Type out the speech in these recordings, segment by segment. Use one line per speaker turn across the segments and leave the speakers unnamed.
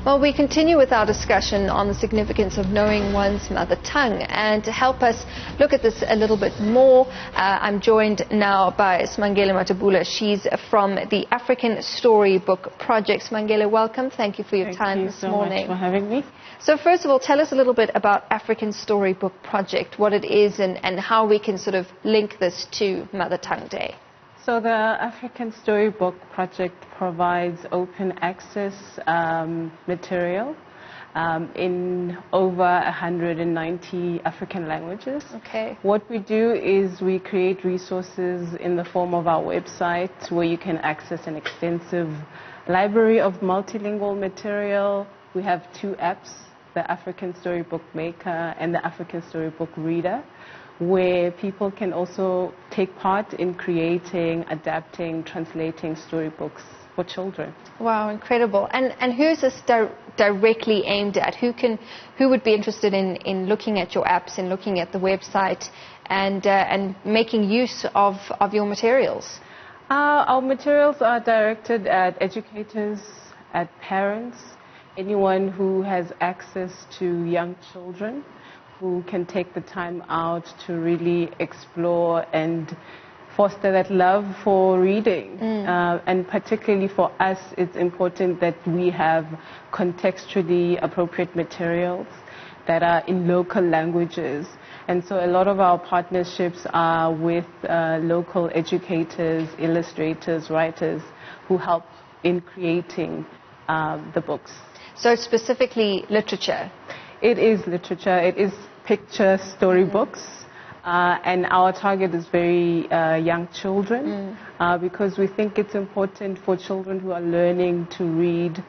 Well, we continue with our discussion on the significance of knowing one's mother tongue. And to help us look at this a little bit more, I'm joined now by Smangele Matabula. She's from the African Storybook Project. Smangele, welcome. Thank you for your time this morning.
Thank you so much for having me.
So first of all, tell us a little bit about African Storybook Project, what it is and how we can sort of link this to Mother Tongue Day.
So the African Storybook Project provides open access material in over 190 African languages.
Okay.
What we do is we create resources in the form of our website where you can access an extensive library of multilingual material. We have two apps, the African Storybook Maker and the African Storybook Reader, where people can also take part in creating, adapting, translating storybooks for children.
Wow, incredible. And who's this directly aimed at? Who would be interested in looking at your apps and looking at the website and making use of your materials?
Our materials are directed at educators, at parents, anyone who has access to young children, who can take the time out to really explore and foster that love for reading. And particularly for us, it's important that we have contextually appropriate materials that are in local languages. And so a lot of our partnerships are with local educators, illustrators, writers who help in creating the books.
So specifically literature?
It is literature. It is picture storybooks. And our target is very young children because we think it's important for children who are learning to read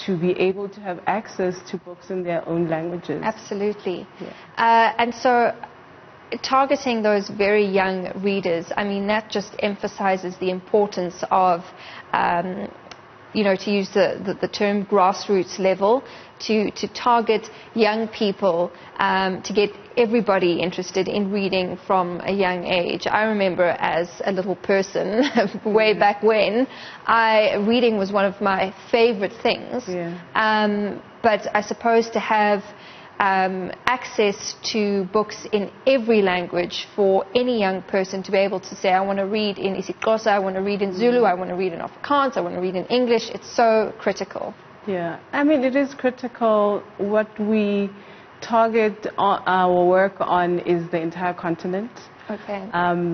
to be able to have access to books in their own languages.
Absolutely. Yeah. And so targeting those very young readers, I mean, that just emphasizes the importance of to use the term grassroots level, to target young people, to get everybody interested in reading from a young age. I remember as a little person, way back when, reading was one of my favorite things. But I suppose to have access to books in every language for any young person to be able to say, I want to read in isiXhosa, I want to read in Zulu, I want to read in Afrikaans, I want to read in English. It's so critical.
Yeah, I mean, it is critical. What we target our work on is the entire continent.
Okay.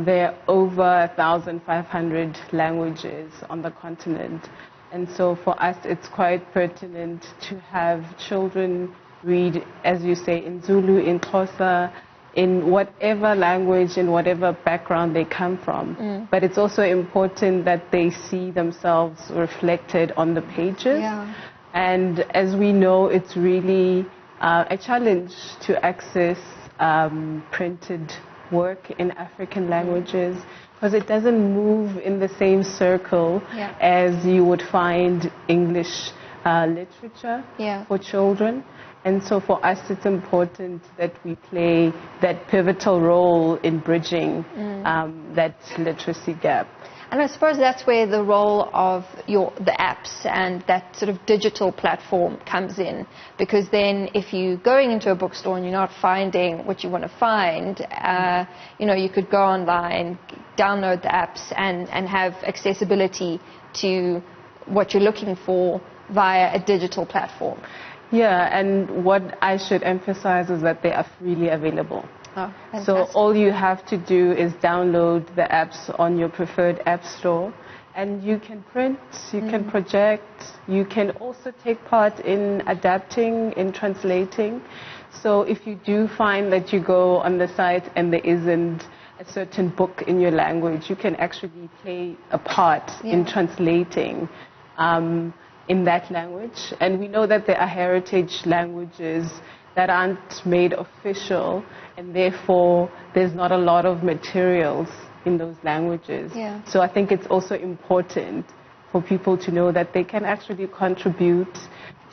There are over 1,500 languages on the continent. And so for us, it's quite pertinent to have children read, as you say, in Zulu, in Xhosa, in whatever language, in whatever background they come from. But it's also important that they see themselves reflected on the pages.
Yeah.
And as we know, it's really a challenge to access printed work in African languages because it doesn't move in the same circle as you would find English literature for children. And so for us, it's important that we play that pivotal role in bridging that literacy gap.
And I suppose that's where the role of the apps and that sort of digital platform comes in. Because then if you're going into a bookstore and you're not finding what you want to find, you could go online, download the apps and have accessibility to what you're looking for via a digital platform.
Yeah, and what I should emphasize is that they are freely available.
Oh,
so all you have to do is download the apps on your preferred app store, and you can print, you can project, you can also take part in adapting, in translating. So if you do find that you go on the site and there isn't a certain book in your language, you can actually play a part in translating in that language. And we know that there are heritage languages that aren't made official, and therefore there's not a lot of materials in those languages. So I think it's also important for people to know that they can actually contribute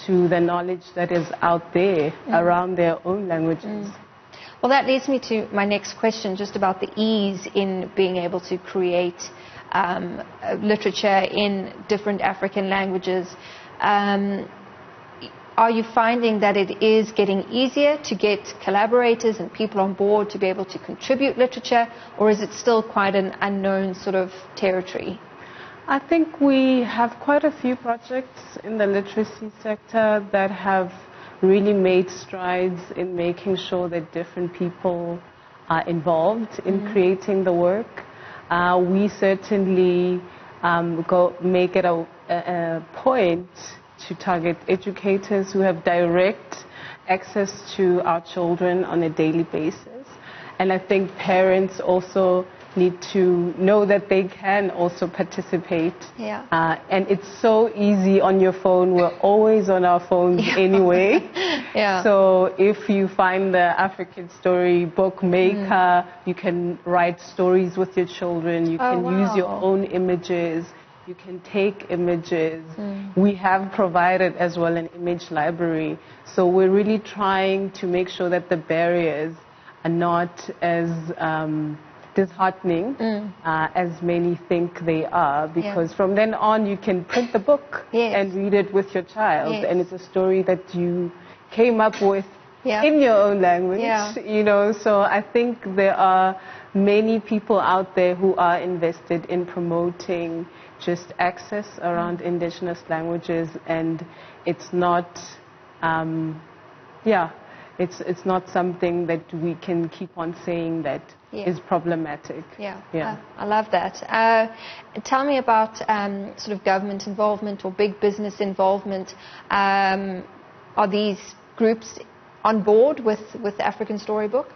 to the knowledge that is out there around their own languages.
Well, that leads me to my next question, just about the ease in being able to create literature in different African languages. are you finding that it is getting easier to get collaborators and people on board to be able to contribute literature, or is it still quite an unknown sort of territory?
I think we have quite a few projects in the literacy sector that have really made strides in making sure that different people are involved in creating the work. We certainly make it a point to target educators who have direct access to our children on a daily basis. And I think parents also need to know that they can also participate.
Yeah.
And it's so easy on your phone. We're always on our phones anyway.
Yeah.
So if you find the African Story bookmaker, you can write stories with your children. You can use your own images. You can take images. We have provided as well an image library. So we're really trying to make sure that the barriers are not as disheartening as many think they are, because from then on you can print the book and read it with your child, and it's a story that you came up with in your own language, you know. So I think there are many people out there who are invested in promoting just access around indigenous languages, and it's not it's not something that we can keep on saying that is problematic.
I love that. Tell me about sort of government involvement or big business involvement. Are these groups on board with the African Storybook?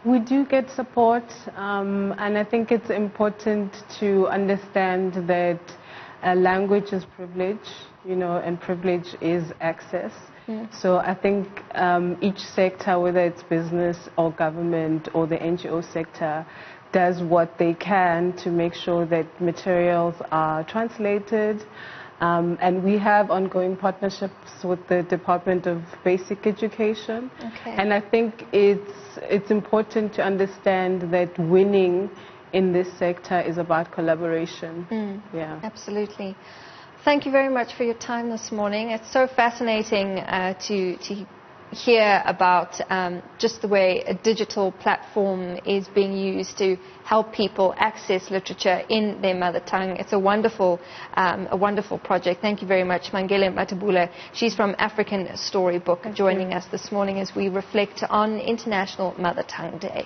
We do get support, and I think it's important to understand that language is privilege, you know, and privilege is access. So I think each sector, whether it's business or government or the NGO sector, does what they can to make sure that materials are translated. And we have ongoing partnerships with the Department of Basic Education. And I think it's important to understand that winning in this sector is about collaboration.
Absolutely. Thank you very much for your time this morning. It's so fascinating to hear about just the way a digital platform is being used to help people access literature in their mother tongue. It's a wonderful project. Thank you very much, Mangele Matabula. She's from African Storybook, joining us this morning as we reflect on International Mother Tongue Day.